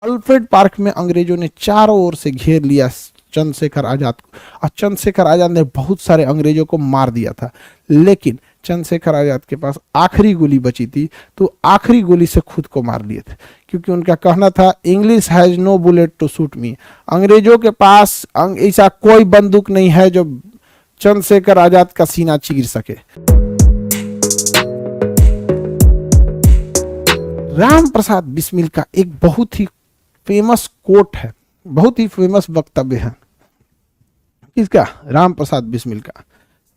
Alfred park में अंग्रेजों ने चारों ओर से घेर लिया चंद्रशेखर आजाद को, और चंद्रशेखर आजाद ने बहुत सारे अंग्रेजों को मार दिया था। लेकिन चंद्रशेखर आजाद के पास आखिरी गोली बची थी, तो आखिरी गोली से खुद को मार लिए थे, क्योंकि उनका कहना था English has no bullet to shoot me, अंग्रेजों के पास ऐसा कोई बंदूक नहीं है जो चंद्रशेखर आजाद का सीना चीर सके। राम प्रसाद बिस्मिल का एक बहुत ही फेमस कोट है, बहुत ही फेमस वक्तव्य है। किसका? राम प्रसाद बिस्मिल का।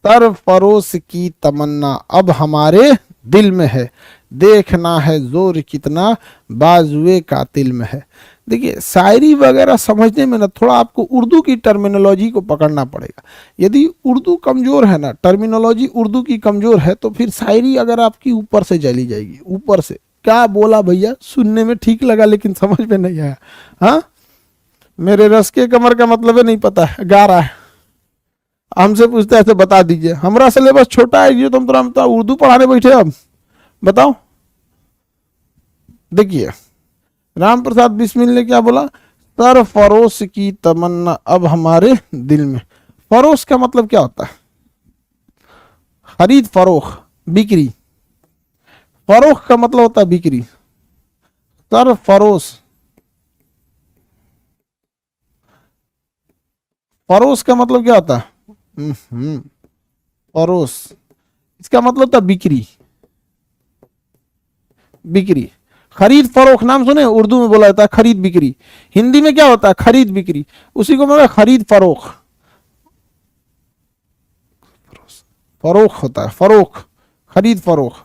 सरफरोश की तमन्ना अब हमारे दिल में है, देखना है जोर कितना बाजुए कातिल में है। देखिए, शायरी वगैरह समझने में ना थोड़ा आपको उर्दू की टर्मिनोलॉजी को पकड़ना पड़ेगा। यदि उर्दू कमजोर है ना, टर्मिनोलॉजी उर्दू की कमजोर है, तो फिर शायरी अगर आपकी ऊपर से चली जाएगी। ऊपर से क्या बोला भैया, सुनने में ठीक लगा लेकिन समझ में नहीं आया। हाँ, मेरे रस के कमर का मतलब है नहीं पता है, गा रहा है, हमसे पूछते हैं तो बता दीजिए। हमारा सिलेबस छोटा है, ये तुम तो उर्दू पढ़ाने बैठे, अब बताओ। देखिए, राम प्रसाद बिस्मिल ने क्या बोला? सरफरोश की तमन्ना अब हमारे दिल में। फरोश का मतलब क्या होता है? खरीद फरोख, बिक्री। फरोख का मतलब होता है बिक्री। सरफरोश, फरोश का मतलब क्या होता है? फरोश, इसका मतलब था बिक्री, बिक्री। खरीद फरोख नाम सुने? उर्दू में बोला जाता है खरीद बिक्री। हिंदी में क्या होता है? खरीद बिक्री। उसी को मतलब खरीद फरोख, फरोख होता है, फरोख, खरीद फरोख।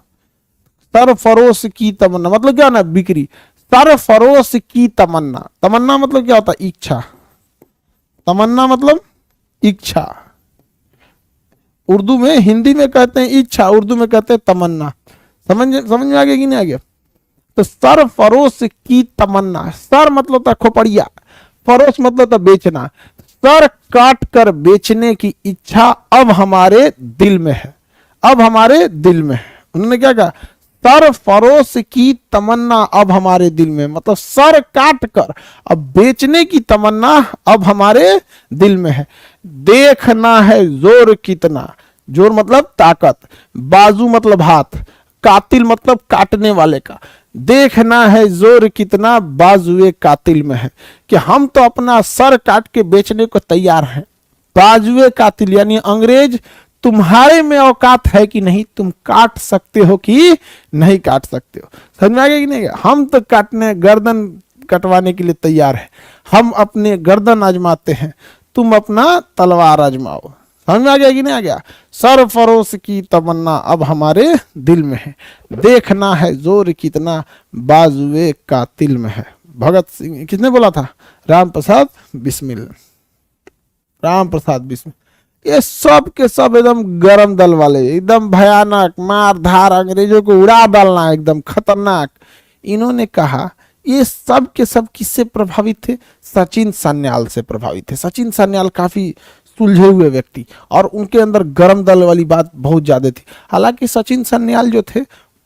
सरफरोश की तमन्ना मतलब क्या ना? बिक्री। सरफरोश की तमन्ना, तमन्ना मतलब क्या होता है? इच्छा। तमन्ना मतलब इच्छा। उर्दू में, हिंदी में कहते हैं इच्छा, उर्दू में कहते हैं तमन्ना। समझ में आ गया कि नहीं आ गया? तो सरफरोश की तमन्ना, सर मतलब था खोपड़िया, फरोश मतलब था बेचना। सर काट कर बेचने की इच्छा अब हमारे दिल में है, अब हमारे दिल में है। उन्होंने क्या कहा? सरफरोश की तमन्ना अब हमारे दिल में, मतलब सर काट कर अब बेचने की तमन्ना अब हमारे दिल में है। देखना है जोर कितना, जोर मतलब ताकत, बाजू मतलब हाथ, कातिल मतलब काटने वाले का। देखना है जोर कितना बाजुए कातिल में है, कि हम तो अपना सर काट के बेचने को तैयार हैं। बाजुए कातिल यानी अंग्रेज तुम्हारे में औकात है कि नहीं, तुम काट सकते हो कि नहीं काट सकते हो। समझ में आ गया कि नहीं? हम तो काटने, गर्दन कटवाने के लिए तैयार है, हम अपने गर्दन आजमाते हैं, तुम अपना तलवार आजमाओ। समझ में आ गया कि नहीं आ गया? सरफरोश की तमन्ना अब हमारे दिल में है, देखना है जोर कितना बाजुए कातिल में है। भगत सिंह, किसने बोला था? राम प्रसाद बिस्मिल, राम प्रसाद बिस्मिल। ये सब के सब एकदम गरम दल वाले, एकदम भयानक, मार धार, अंग्रेजों को उड़ा डालना, एकदम खतरनाक। इन्होंने कहा, ये सब के सब किससे प्रभावित थे? सचिन सान्याल से प्रभावित थे। सचिन सान्याल काफी सुलझे हुए व्यक्ति, और उनके अंदर गरम दल वाली बात बहुत ज्यादा थी। हालांकि सचिन सान्याल जो थे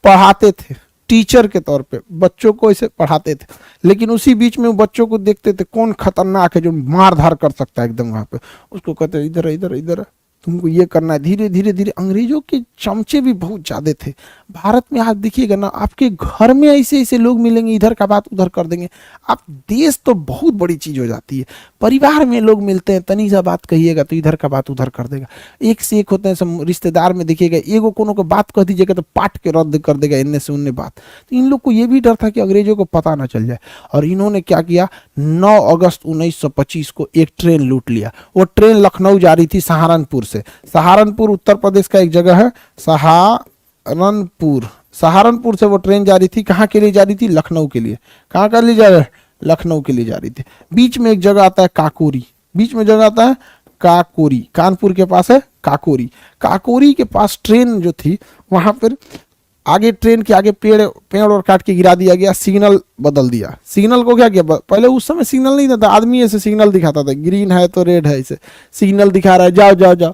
पढ़ाते थे, टीचर के तौर पे बच्चों को ऐसे पढ़ाते थे, लेकिन उसी बीच में वो बच्चों को देखते थे कौन खतरनाक है जो मार धार कर सकता है एकदम, वहां पे उसको कहते इधर इधर इधर तुमको ये करना है। धीरे धीरे धीरे अंग्रेजों के चमचे भी बहुत ज्यादा थे। भारत में आप देखिएगा ना, आपके घर में ऐसे ऐसे लोग मिलेंगे, इधर का बात उधर कर देंगे। आप देश तो बहुत बड़ी चीज हो जाती है। परिवार में लोग मिलते हैं, तनी सा बात कहिएगा तो इधर का बात उधर कर देगा। एक से एक होते हैं सब रिश्तेदार में, देखिएगा एगो कोनो को बात कह दीजिएगा तो पाट के रद्द कर देगा इनने से उनने बात। तो इन लोग को ये भी डर था कि अंग्रेजों को पता ना चल जाए, और इन्होंने क्या किया? 9 अगस्त 1925 को एक ट्रेन लूट लिया। वो ट्रेन लखनऊ जा रही थी सहारनपुर से। सहारनपुर उत्तर प्रदेश का एक जगह है, सहारनपुर। सहारनपुर से वो ट्रेन जा रही थी, कहाँ के लिए जा रही थी? लखनऊ के लिए। कहाँ के लिए जा रही? लखनऊ के लिए जा रही थी। बीच में एक जगह आता है काकोरी, बीच में जगह आता है काकोरी, कानपुर के पास है काकोरी। काकोरी के पास ट्रेन जो थी, वहां पर आगे ट्रेन के आगे पेड़ और काट के गिरा दिया गया, सिग्नल बदल दिया। सिग्नल को क्या किया? पहले उस समय सिग्नल नहीं था, आदमी ऐसे सिग्नल दिखाता था, ग्रीन है तो रेड है, ऐसे सिग्नल दिखा रहा है, जाओ जाओ जाओ,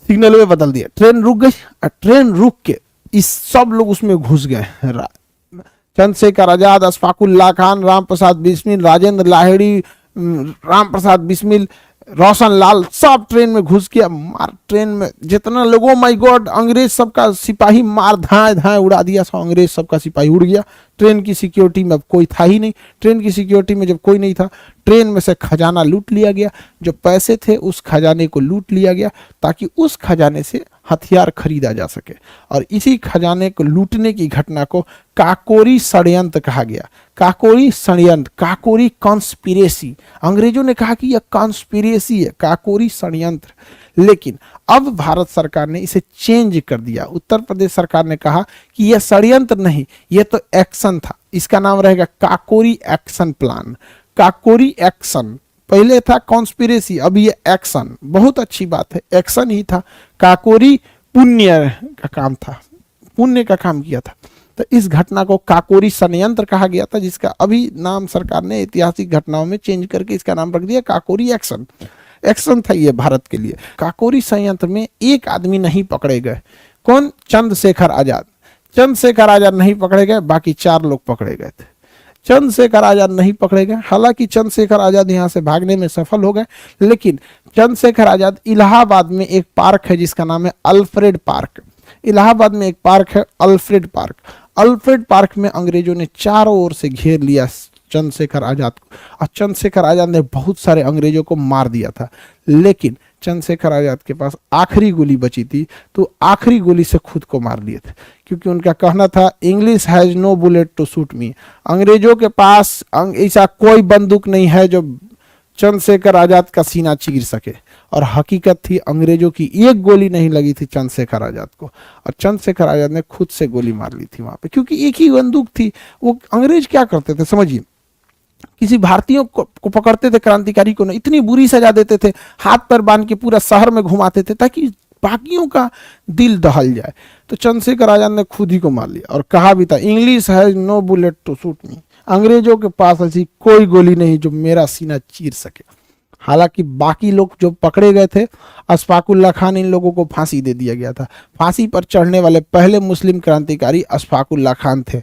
सिग्नल में बदल दिया। ट्रेन रुक गई, और ट्रेन रुक के इस सब लोग उसमें घुस गए। चंद्रशेखर आजाद, अशफाकुल्ला खान, राम प्रसाद बिस्मिल, राजेंद्र लाहिड़ी, राम प्रसाद बिस्मिल, रोशन लाल, सब ट्रेन में घुस गया। मार ट्रेन में जितना लोगों, माय गॉड, अंग्रेज सबका सिपाही मार धाए धाए उड़ा दिया। सब अंग्रेज सबका सिपाही उड़ गया। ट्रेन की सिक्योरिटी में अब कोई था ही नहीं। ट्रेन की सिक्योरिटी में जब कोई नहीं था, ट्रेन में से खजाना लूट लिया गया। जो पैसे थे उस खजाने को लूट लिया गया ताकि उस खजाने से हथियार खरीदा जा सके। और इसी खजाने को लूटने की घटना को काकोरी षड्यंत्र कहा गया। काकोरी षड्यंत्र, काकोरी कॉन्स्पिरेसी। अंग्रेजों ने कहा कि यह कॉन्स्पिरेसी है, काकोरी षड्यंत्र। लेकिन अब भारत सरकार ने इसे चेंज कर दिया। उत्तर प्रदेश सरकार ने कहा कि यह षड्यंत्र नहीं, यह तो एक्शन था। इसका नाम रहेगा Kakori action plan. Kakori action, पहले था कॉन्स्पिरेसी, अब ये एक्शन। बहुत अच्छी बात है, एक्शन ही था। काकोरी पुण्य का काम था, पुण्य का काम किया था। तो इस घटना को काकोरी षड्यंत्र कहा गया था, जिसका अभी नाम सरकार ने ऐतिहासिक घटनाओं में चेंज करके इसका नाम रख दिया काकोरी एक्शन। एक्शन था ये भारत के लिए। काकोरी षड्यंत्र में एक आदमी नहीं पकड़े गए। कौन? चंद्रशेखर आजाद। चंद्रशेखर आजाद नहीं पकड़े गए, बाकी 4 लोग पकड़े गए थे। चंद्रशेखर आजाद नहीं पकड़े गए। हालांकि चंद्रशेखर आजाद यहां से भागने में सफल हो गए, लेकिन चंद्रशेखर आजाद इलाहाबाद में एक पार्क है जिसका नाम है अल्फ्रेड पार्क। इलाहाबाद में एक पार्क है अल्फ्रेड पार्क। अल्फ्रेड पार्क में अंग्रेजों ने चारों ओर से घेर लिया चंद्रशेखर आजाद को, और चंद्रशेखर आजाद ने बहुत सारे अंग्रेजों को मार दिया था। लेकिन चंद्रशेखर आजाद के पास आखिरी गोली बची थी, तो आखिरी गोली से खुद को मार लिए थे, क्योंकि उनका कहना था English has no bullet to shoot me. अंग्रेजों के पास ऐसा कोई बंदूक नहीं है जो चंद्रशेखर आजाद का सीना चीर सके। और हकीकत थी, अंग्रेजों की एक गोली नहीं लगी थी चंद्रशेखर आजाद को, और चंद्रशेखर आजाद ने खुद से गोली मार ली थी वहां पे, क्योंकि एक ही बंदूक थी। वो अंग्रेज क्या करते थे समझिए, किसी भारतीयों को पकड़ते थे, क्रांतिकारी को नहीं, इतनी बुरी सजा देते थे, हाथ पर बांध के पूरा शहर में घुमाते थे ताकि बाकियों का दिल दहल जाए। तो चंद्रशेखर आजाद ने खुद ही को मार लिया, और कहा भी था English has no bullet to shoot me. अंग्रेजों के पास ऐसी कोई गोली नहीं जो मेरा सीना चीर सके। हालांकि बाकी लोग जो पकड़े गए थे, अशफाकुल्ला खान, इन लोगों को फांसी दे दिया गया था। फांसी पर चढ़ने वाले पहले मुस्लिम क्रांतिकारी अशफाकुल्ला खान थे।